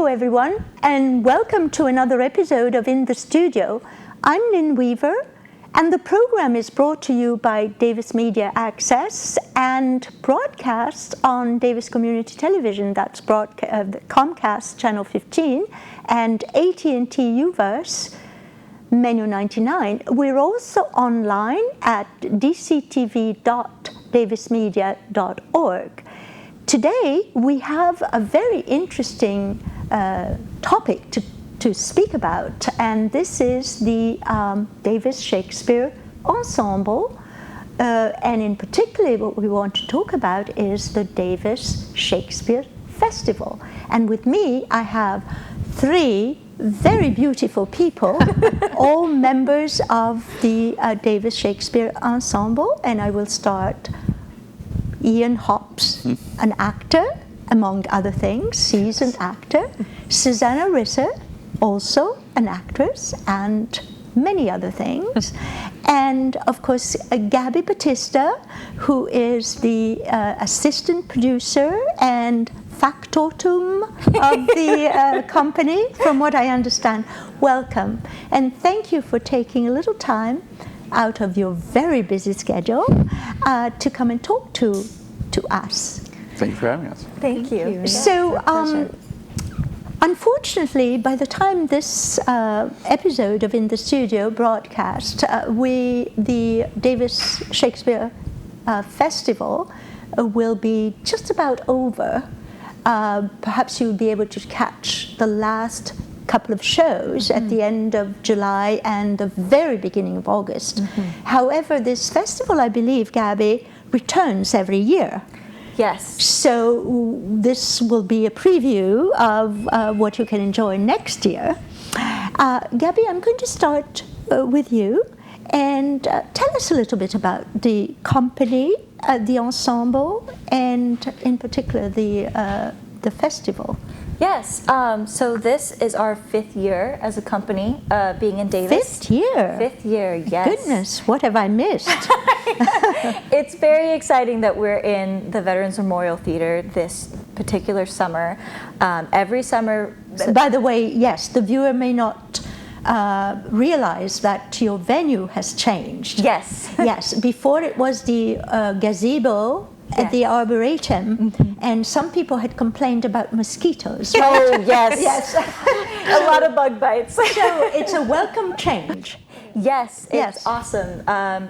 Hello everyone, and welcome to another episode of In the Studio. I'm Lynn Weaver, and the program is brought to you by Davis Media Access and broadcast on Davis Community Television. That's Comcast Channel 15 and AT&T UVerse Menu 99. We're also online at dctv.davismedia.org. Today we have a very interesting topic to speak about, and this is the Davis Shakespeare Ensemble, and in particular what we want to talk about is the Davis Shakespeare Festival. And with me I have three very beautiful people, all members of the Davis Shakespeare Ensemble, and I will start. Ian Hobbs, an actor, among other things, seasoned actor. Susanna Risser, also an actress, and many other things. And of course, Gabby Battista, who is the assistant producer and factotum of the company, from what I understand. Welcome, and thank you for taking a little time out of your very busy schedule to come and talk to us. Thank you for having us. Thank you. So, unfortunately, by the time this episode of In the Studio broadcast, the Davis Shakespeare Festival will be just about over. Perhaps you'll be able to catch the last couple of shows at the end of July and the very beginning of August. However, this festival, I believe, Gabby, returns every year. Yes. So this will be a preview of what you can enjoy next year. Gabby, I'm going to start with you, and tell us a little bit about the company, the ensemble, and in particular the festival. Yes, so this is our 5th year as a company, being in Davis. 5th year? 5th year, yes. Goodness, what have I missed? It's very exciting that we're in the Veterans Memorial Theater this particular summer. Every summer... By the way, yes, the viewer may not realize that your venue has changed. Yes. Yes, before it was the gazebo at the Arboretum, and some people had complained about mosquitoes. Oh, yes. Yes. A lot of bug bites. So it's a welcome change. Yes, it's awesome.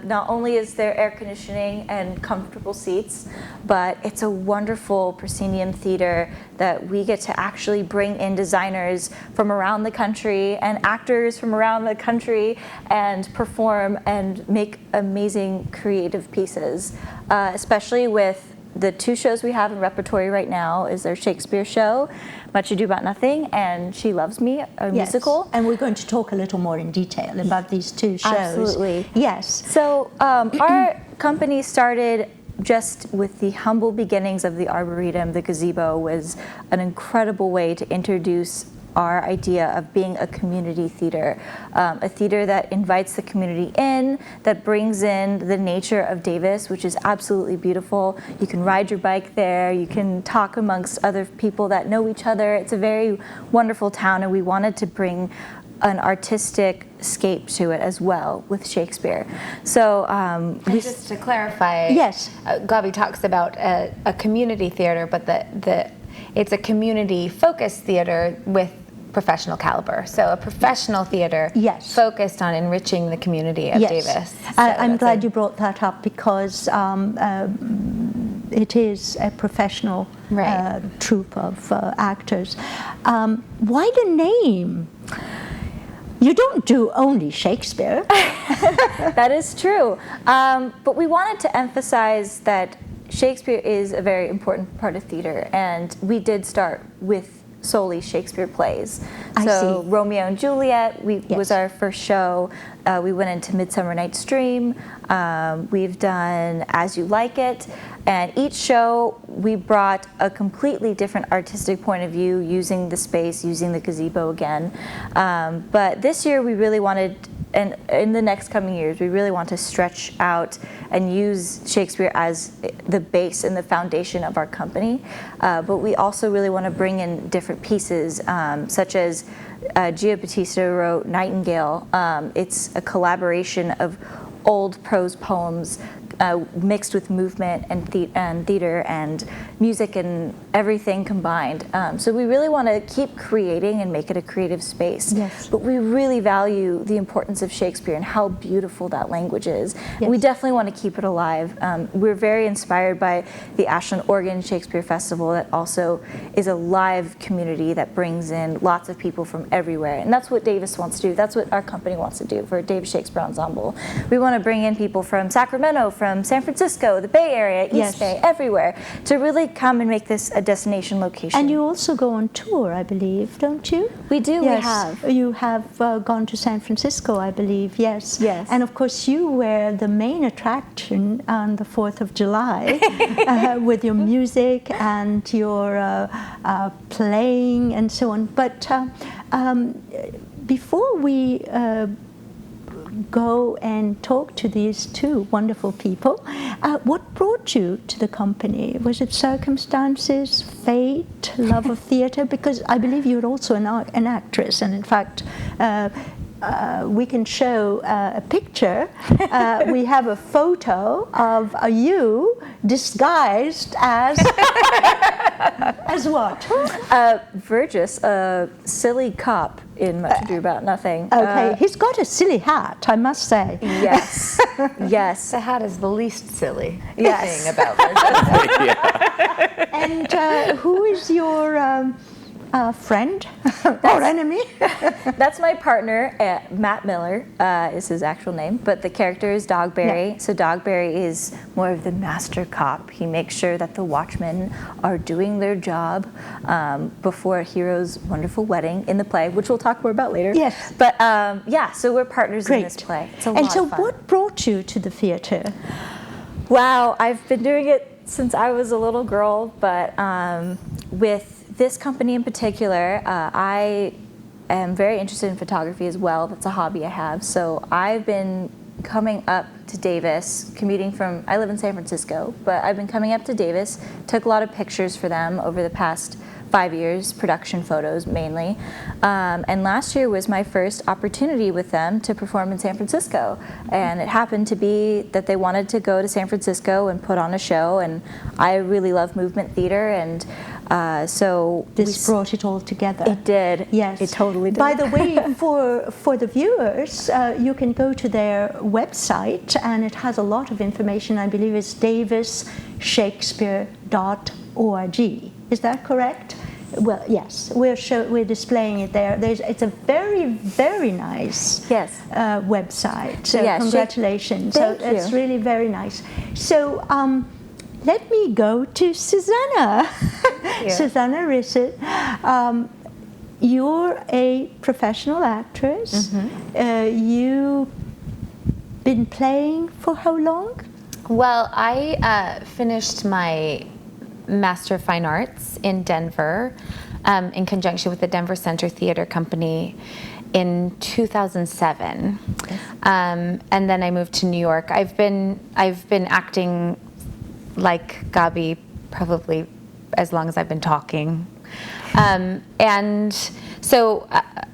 Not only is there air conditioning and comfortable seats, but it's a wonderful proscenium theater that we get to actually bring in designers from around the country and actors from around the country and perform and make amazing creative pieces, especially with the 2 shows we have in repertory right now is their Shakespeare show, Much Ado About Nothing, and She Loves Me, a musical. And we're going to talk a little more in detail about these 2 shows. Absolutely. Yes. So our company started just with the humble beginnings of the Arboretum. The gazebo was an incredible way to introduce our idea of being a community theater, a theater that invites the community in, that brings in the nature of Davis, which is absolutely beautiful. You can ride your bike there, you can talk amongst other people that know each other. It's a very wonderful town, and we wanted to bring an artistic scape to it as well with Shakespeare. So just to clarify, yes, Gabby talks about a community theater, but it's a community-focused theater with professional caliber. So a professional theater focused on enriching the community of Davis. So I'm glad you brought that up, because it is a professional troupe of actors. Why the name? You don't do only Shakespeare. That is true. But we wanted to emphasize that Shakespeare is a very important part of theater, and we did start with solely Shakespeare plays. So Romeo and Juliet was our first show. We went into Midsummer Night's Dream. We've done As You Like It. And each show, we brought a completely different artistic point of view, using the space, using the gazebo again. But this year, we really wanted and in the next coming years, we really want to stretch out and use Shakespeare as the base and the foundation of our company. But we also really want to bring in different pieces, such as Battista wrote Nightingale. It's a collaboration of old prose poems mixed with movement and theater and music and everything combined. So we really want to keep creating and make it a creative space. Yes. But we really value the importance of Shakespeare and how beautiful that language is. Yes. And we definitely want to keep it alive. We're very inspired by the Ashland, Oregon Shakespeare Festival that also is a live community that brings in lots of people from everywhere. And that's what Davis wants to do. That's what our company wants to do for Davis Shakespeare Ensemble. We want to bring in people from Sacramento, from San Francisco, the Bay Area, East Bay, everywhere, to really come and make this a destination location. And you also go on tour, I believe, don't you? We do, yes. we have. You have gone to San Francisco, I believe, yes. Yes. And of course you were the main attraction on the 4th of July with your music and your playing and so on. But before we go and talk to these two wonderful people, what brought you to the company? Was it circumstances, fate, love of theater? Because I believe you're also an actress, and in fact we can show a picture. We have a photo of you disguised as as what? Vergis, a silly cop in Much Ado About Nothing. Okay, he's got a silly hat, I must say. Yes, yes. The hat is the least silly Yes. thing about Vergis. And who is your friend or enemy? That's my partner, Matt Miller is his actual name, but the character is Dogberry. Yeah. So Dogberry is more of the master cop. He makes sure that the watchmen are doing their job before a hero's wonderful wedding in the play, which we'll talk more about later. Yes. But yeah, so we're partners in this play. It's a lot And so of fun. what brought you to the theater? Wow, I've been doing it since I was a little girl, but with this company in particular, I am very interested in photography as well. That's a hobby I have. So I've been coming up to Davis, commuting from, I live in San Francisco, but I've been coming up to Davis, took a lot of pictures for them over the past 5 years, production photos mainly. And last year was my first opportunity with them to perform in San Francisco. And it happened to be that they wanted to go to San Francisco and put on a show, and I really love movement theater, and so This brought it all together. It did. Yes. It totally did. By the way, for the viewers, you can go to their website, and it has a lot of information. I believe it's davisshakespeare.org. Is that correct? Well, yes, we're displaying it there. It's a very, very nice website. So yeah, congratulations. Thank so you. it's really very nice. So let me go to Susanna. Susanna Risser. You're a professional actress. Mm-hmm. You've been playing for how long? Well, I finished my Master of Fine Arts in Denver in conjunction with the Denver Center Theater Company in 2007. And then I moved to New York. I've been acting like Gabby probably as long as I've been talking. And so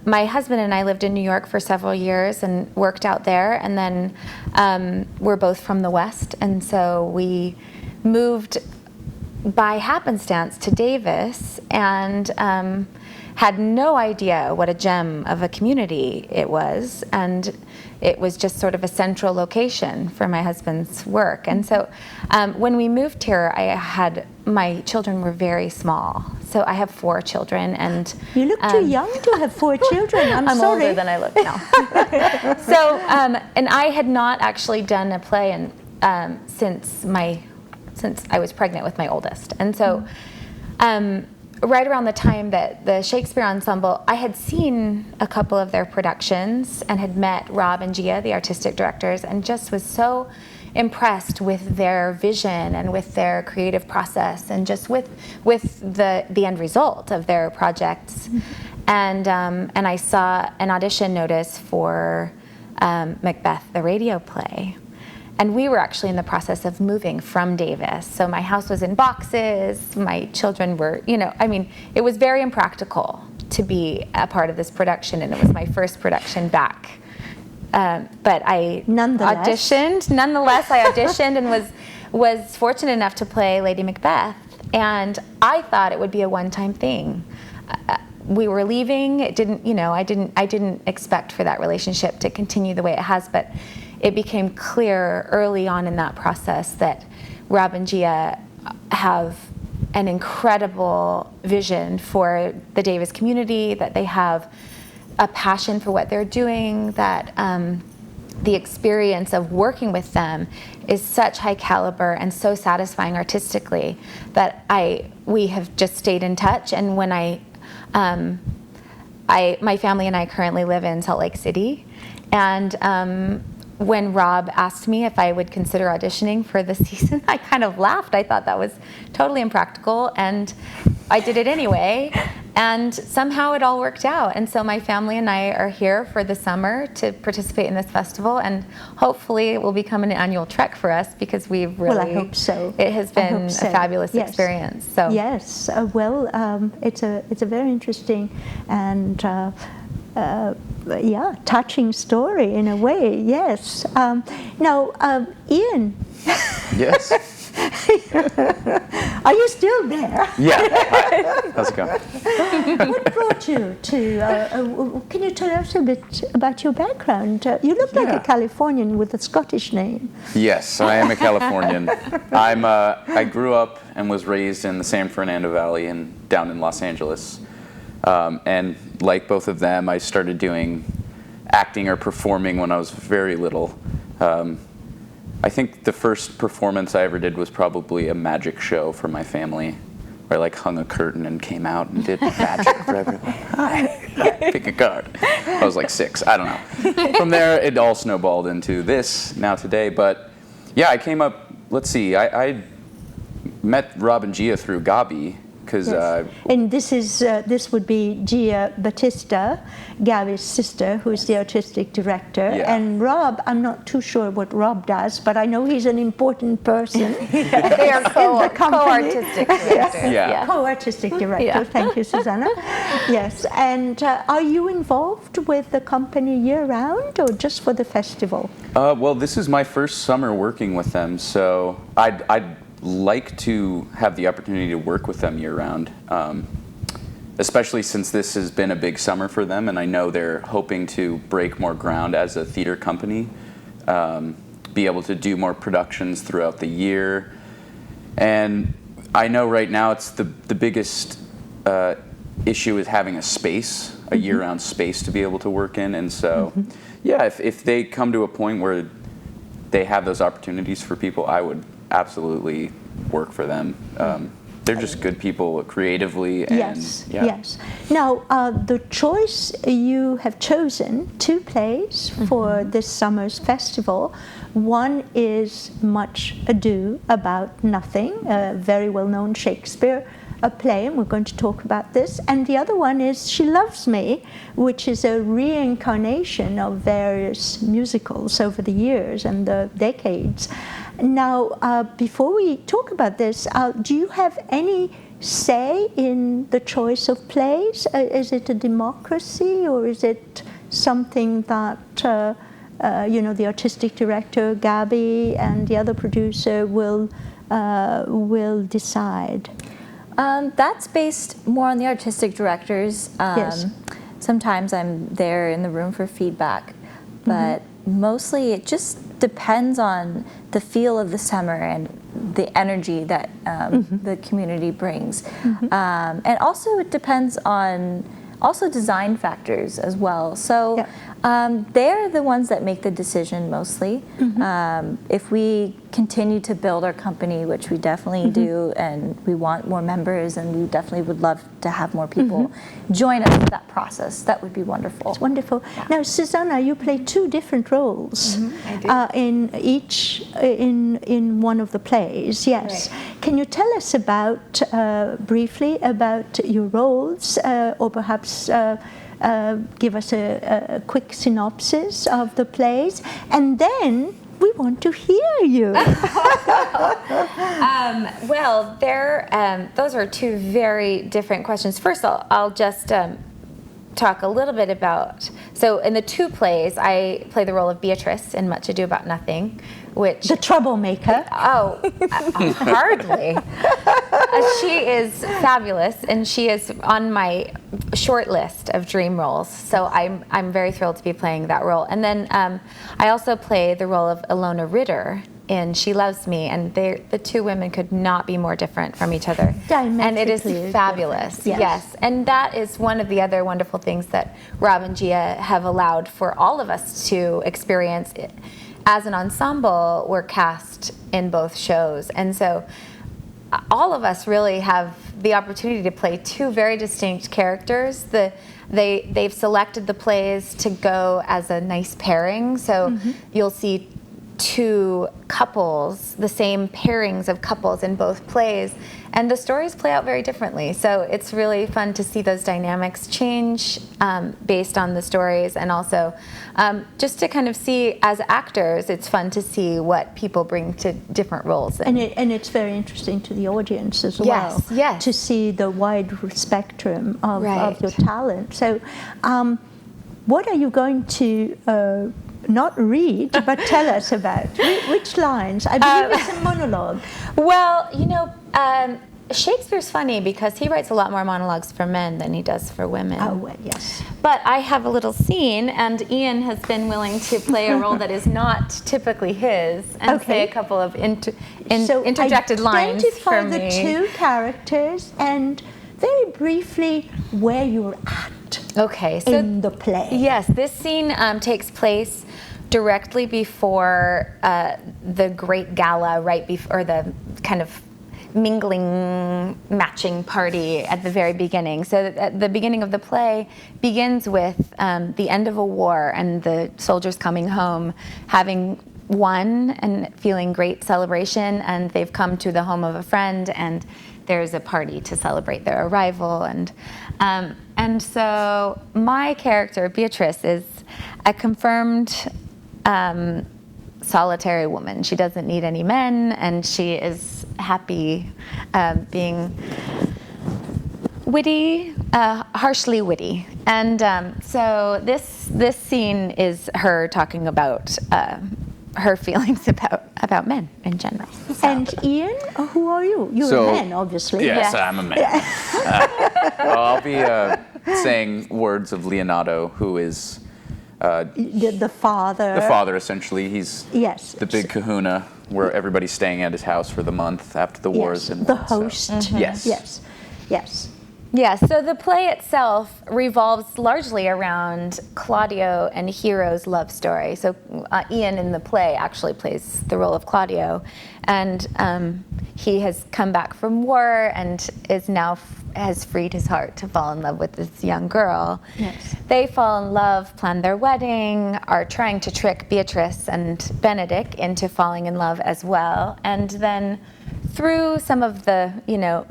my husband and I lived in New York for several years and worked out there, and then we're both from the West, and so we moved by happenstance to Davis, and had no idea what a gem of a community it was, and it was just sort of a central location for my husband's work. And so when we moved here, my children were very small. So I have 4 children, and you look too young to have 4 children. I'm sorry. older than I look now. So and I had not actually done a play since I was pregnant with my oldest, and so. Right around the time that the Shakespeare Ensemble, I had seen a couple of their productions and had met Rob and Gia, the artistic directors, and just was so impressed with their vision and with their creative process and just with the end result of their projects. Mm-hmm. And I saw an audition notice for Macbeth, the radio play. And we were actually in the process of moving from Davis. So my house was in boxes, my children were, it was very impractical to be a part of this production, and it was my first production back. But I auditioned. Nonetheless, I auditioned and was fortunate enough to play Lady Macbeth. And I thought it would be a one-time thing. We were leaving. It didn't, I didn't expect for that relationship to continue the way it has, but it became clear early on in that process that Rob and Gia have an incredible vision for the Davis community, that they have a passion for what they're doing, that the experience of working with them is such high caliber and so satisfying artistically that we have just stayed in touch. And when my family and I currently live in Salt Lake City, and when Rob asked me if I would consider auditioning for the season, I kind of laughed. I thought that was totally impractical, and I did it anyway, and somehow it all worked out. And so my family and I are here for the summer to participate in this festival, and hopefully it will become an annual trek for us, because we've really... Well, I hope so. It has been a fabulous experience. So yes, it's a very interesting and touching story in a way. Yes. Now, Ian. Yes. Are you still there? Yeah. Hi. How's it going? What brought you to? Can you tell us a bit about your background? You look like a Californian with a Scottish name. Yes, I am a Californian. I grew up and was raised in the San Fernando Valley and down in Los Angeles. And like both of them, I started doing acting or performing when I was very little. I think the first performance I ever did was probably a magic show for my family, where I hung a curtain and came out and did magic for everyone. Hi, pick a card. I was 6, I don't know. From there, it all snowballed into this now today. But yeah, I came up, I met Rob and Gia through Gabby. Yes. And this would be Gia Battista, Gabby's sister, who's the artistic director. Yeah. And Rob, I'm not too sure what Rob does, but I know he's an important person. They are co-artistic directors. Yeah. Co-artistic director. Yeah. Thank you, Susanna. Yes. And are you involved with the company year-round, or just for the festival? Well, this is my first summer working with them, so I'd like to have the opportunity to work with them year-round, especially since this has been a big summer for them, and I know they're hoping to break more ground as a theater company, be able to do more productions throughout the year. And I know right now it's the biggest issue is having a space, a year-round space to be able to work in. And so, yeah, if they come to a point where they have those opportunities for people, I would absolutely work for them. They're just good people creatively. And, yes, yes. Now, the choice, you have chosen 2 plays for this summer's festival. One is Much Ado About Nothing, a very well-known Shakespeare play, and we're going to talk about this. And the other one is She Loves Me, which is a reincarnation of various musicals over the years and the decades. Now, before we talk about this, do you have any say in the choice of plays? Is it a democracy, or is it something that the artistic director Gabby and the other producer will decide? That's based more on the artistic directors. Yes. Sometimes I'm there in the room for feedback, but mostly it just depends on the feel of the summer and the energy that the community brings. And also it depends on design factors as well. So they're the ones that make the decision mostly. If we continue to build our company, which we definitely do, and we want more members, and we definitely would love to have more people join us in that process, that would be wonderful. It's wonderful. Yeah. Now, Susanna, you play 2 different roles in one of the plays. Yes. Right. Can you tell us about briefly about your roles, or perhaps give us a quick synopsis of the plays, and then we want to hear you. Well, those are two very different questions. First, I'll just talk a little bit about, so in the two plays, I play the role of Beatrice in Much Ado About Nothing, which... The troublemaker. Oh, hardly. She is fabulous, and she is on my short list of dream roles, so I'm very thrilled to be playing that role. And then I also play the role of Ilona Ritter in She Loves Me, and the two women could not be more different from each other. And it is fabulous. Yes. And that is one of the other wonderful things that Rob and Gia have allowed for all of us to experience. As an ensemble, we're cast in both shows, and so all of us really have the opportunity to play two very distinct characters. They've selected the plays to go as a nice pairing, so you'll see two couples, the same pairings of couples in both plays, and the stories play out very differently. So it's really fun to see those dynamics change based on the stories, and also just to kind of see, as actors, it's fun to see what people bring to different roles. And it's very interesting to the audience as well, to see the wide spectrum of your talent. So what are you going to not read, but tell us about? Which lines? I believe it's a monologue. Well, Shakespeare's funny because he writes a lot more monologues for men than he does for women. Oh, well, yes. But I have a little scene, and Ian has been willing to play a role that is not typically his, and say a couple of interjected lines for me. Identify the two characters and very briefly where you're at in the play. Yes, this scene takes place directly before the great gala, right before, or the kind of mingling, matching party at the very beginning. So at the beginning of the play begins with the end of a war and the soldiers coming home, having won and feeling great celebration, and they've come to the home of a friend, and there's a party to celebrate their arrival. And so my character, Beatrice, is a confirmed solitary woman. She doesn't need any men, and she is happy being witty, harshly witty. And so this scene is her talking about her feelings about men in general. So. And Ian, who are you? You're a man, obviously. Yes, I'm a man. Well, I'll be saying words of Leonardo, who is the father. The father, essentially. He's the big kahuna, where everybody's staying at his house for the month after the wars. And the host. So. Yes. Yes, so the play itself revolves largely around Claudio and Hero's love story. So Ian in the play actually plays the role of Claudio, and he has come back from war and is now has freed his heart to fall in love with this young girl. Yes. They fall in love, plan their wedding, are trying to trick Beatrice and Benedict into falling in love as well, and then through some of the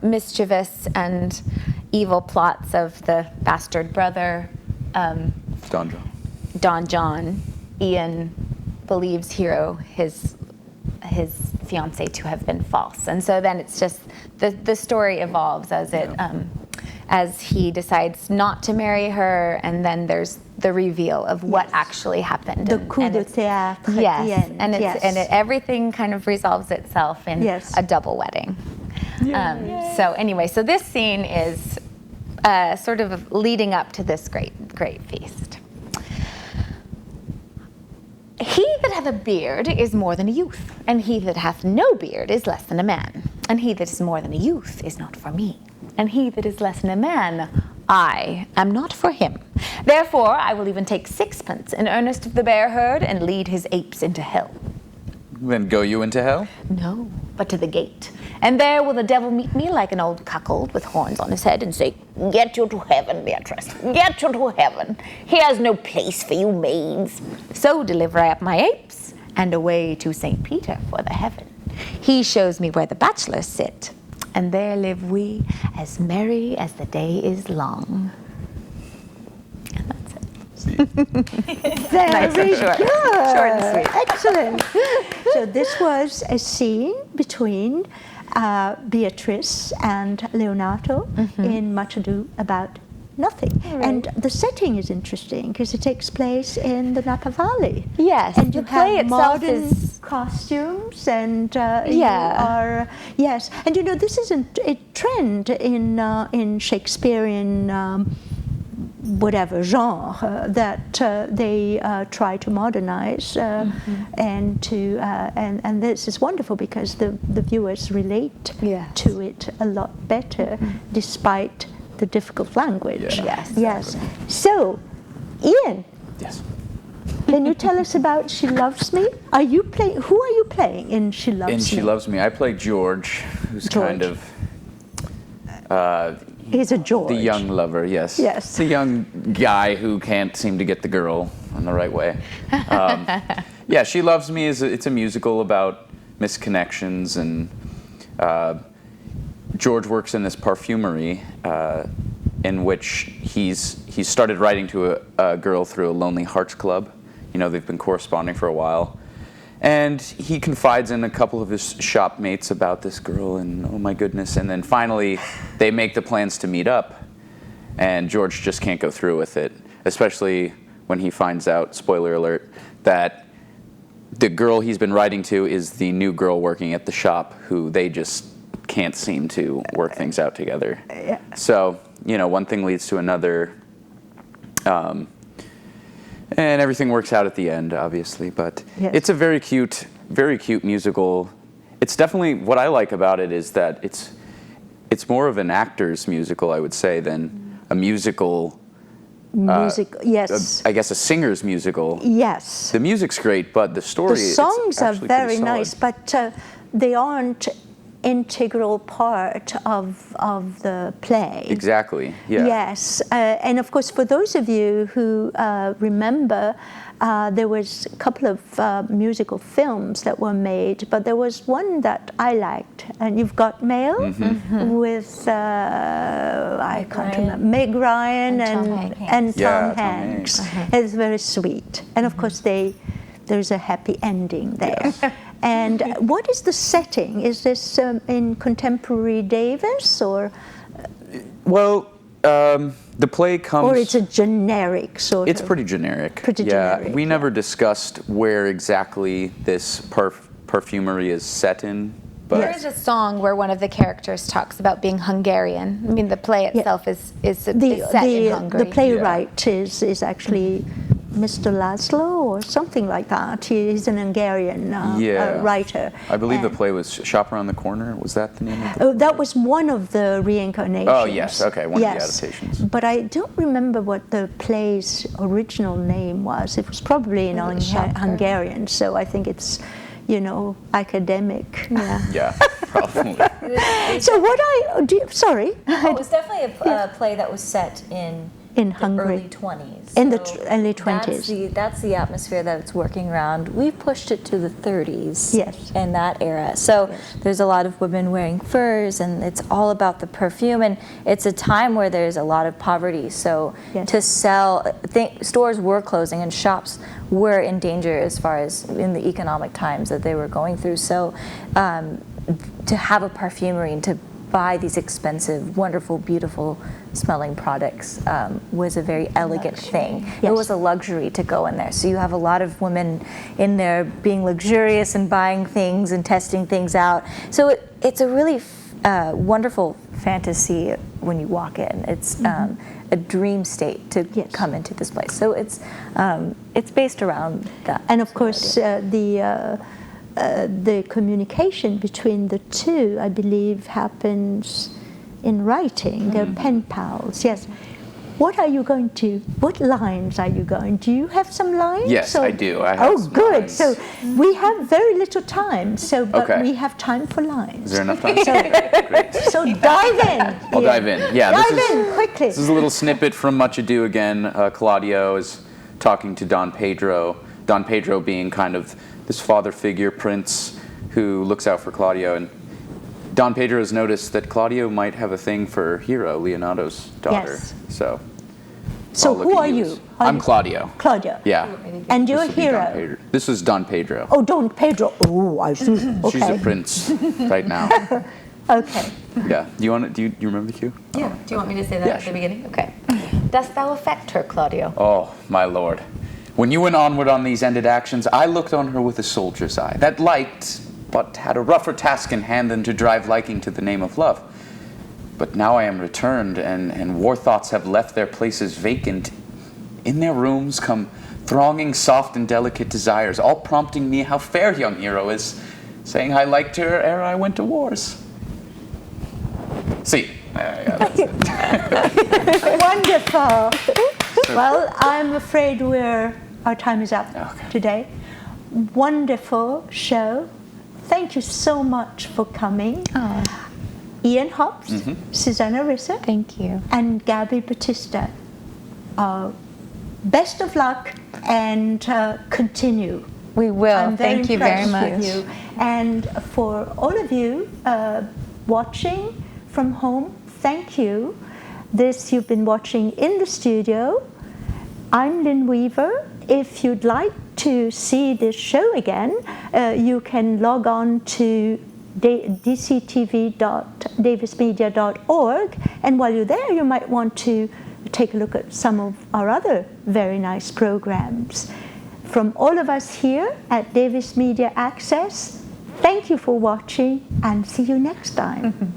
mischievous and evil plots of the bastard brother, Don John, Ian believes Hero, his fiancée, to have been false, and so then it's just the story evolves as he decides not to marry her, and then there's the reveal of what actually happened. The coup de théâtre. Yes, and everything kind of resolves itself in a double wedding. So anyway, so this scene is sort of leading up to this great feast. He that hath a beard is more than a youth, and he that hath no beard is less than a man. And he that is more than a youth is not for me, and he that is less than a man, I am not for him. Therefore I will even take sixpence in earnest of the bear herd, and lead his apes into hell. Then go you into hell? No, but to the gate. And there will the devil meet me like an old cuckold with horns on his head, and say, Get you to heaven, Beatrice, get you to heaven. He has no place for you maids. So deliver I up my apes, and away to St. Peter for the heaven. He shows me where the bachelors sit, and there live we as merry as the day is long. And Very short. good. Short and sweet. Excellent. So this was a scene between Beatrice and Leonardo in Much Ado About Nothing. Right. And the setting is interesting because it takes place in the Napa Valley. Yes, and the you play have itself modern is costumes, and you Yeah. are yes. And you know this is a trend in Shakespearean whatever genre that they try to modernize and to and this is wonderful because the viewers relate Yes. to it a lot better despite the difficult language. Yeah. Yes. Yes. So, Ian, Yes. can you tell us about She Loves Me? Are you playing? Who are you playing in She Loves Me? In She Loves Me, I play Georg, who's kind Georg. of He's a George. the young lover. Yes. Yes. The young guy who can't seem to get the girl on the right way. Yeah, She Loves Me it's a musical about misconnections, and George works in this perfumery in which he's started writing to a girl through a Lonely Hearts Club. You know, they've been corresponding for a while. And he confides in a couple of his shopmates about this girl, and oh my goodness. And then finally, they make the plans to meet up, and George just can't go through with it, especially when he finds out, spoiler alert, that the girl he's been writing to is the new girl working at the shop who they just can't seem to work things out together. Yeah. So, you know, one thing leads to another. And everything works out at the end, obviously. But Yes. it's a very cute musical. It's definitely, what I like about it is that it's more of an actor's musical, I would say, than a musical. Yes. I guess a singer's musical. Yes. The music's great, but the story. The songs it's are actually very pretty solid. nice, but they aren't integral part of the play. Exactly. Yeah. Yes, and of course, for those of you who remember, there was a couple of musical films that were made, but there was one that I liked, and You've Got Mail with I can't remember, Meg Ryan and Tom Hanks. It's very sweet, and of course there's a happy ending there. Yes. And what is the setting? Is this in contemporary Davis, or? Well, the play comes. Or it's a generic sort It's of. pretty generic. Pretty yeah, generic, we never discussed where exactly this perfumery is set in. But There is a song where one of the characters talks about being Hungarian. I mean, the play itself is set in Hungary. The playwright is actually Mr. Laszlo or something like that. He's an Hungarian writer. I believe the play was Shop Around the Corner. Was that the name of the play? Oh, that was one of the reincarnations. Oh, yes. Okay, one of the adaptations. But I don't remember what the play's original name was. It was probably in Hungarian, so I think it's, academic. Yeah, probably. So sorry. Oh, it was definitely a play that was set in Hungary. early 20s. In the early 20s. That's the atmosphere that it's working around. We've pushed it to the 30s. Yes. In that era. So there's a lot of women wearing furs, and it's all about the perfume. And it's a time where there's a lot of poverty. So to sell, stores were closing and shops were in danger as far as in the economic times that they were going through. So to have a perfumery and to buy these expensive, wonderful, beautiful smelling products was a very elegant thing. Yes. It was a luxury to go in there. So you have a lot of women in there being luxurious and buying things and testing things out. So it's a really wonderful fantasy when you walk in. It's a dream state to come into this place. So it's based around that. And of course, the communication between the two, I believe, happens in writing. They're pen pals. Yes. What lines are you going? Do you have some lines? Yes, I do. I have some good. lines. So we have very little time. But we have time for lines. Is there enough time? Great. So dive in. I'll dive in. Yeah, dive in quickly. This is a little snippet from Much Ado again. Claudio is talking to Don Pedro. Don Pedro being kind of this father figure prince who looks out for Claudio, and Don Pedro has noticed that Claudio might have a thing for Hero, Leonardo's daughter. Yes. So look who at are you? I'm Claudio. Claudio. Yeah. And you're a This would be Don hero. Pedro. This is Don Pedro. Oh, Don Pedro. Oh, I see. Okay. She's a prince right now. Okay. Yeah. Do you remember the cue? Yeah. Do you want me to say that Yeah, at the sure. beginning? Okay. Dost thou affect her, Claudio? Oh, my lord. When you went onward on these ended actions, I looked on her with a soldier's eye, that liked, but had a rougher task in hand than to drive liking to the name of love. But now I am returned, and war thoughts have left their places vacant. In their rooms come thronging soft and delicate desires, all prompting me how fair young hero is, saying I liked her ere I went to wars. See. That's it. Wonderful. Well, I'm afraid our time is up today. Wonderful show. Thank you so much for coming. Oh. Ian Hobbs, Susanna Risser, Thank you. and Gabby Battista. Best of luck and continue. We will. I'm Thank you very impressed much. with you. And for all of you watching from home, thank you. This you've been watching in the studio. I'm Lynn Weaver. If you'd like to see this show again, you can log on to dctv.davismedia.org, and while you're there, you might want to take a look at some of our other very nice programs. From all of us here at Davis Media Access, thank you for watching, and see you next time.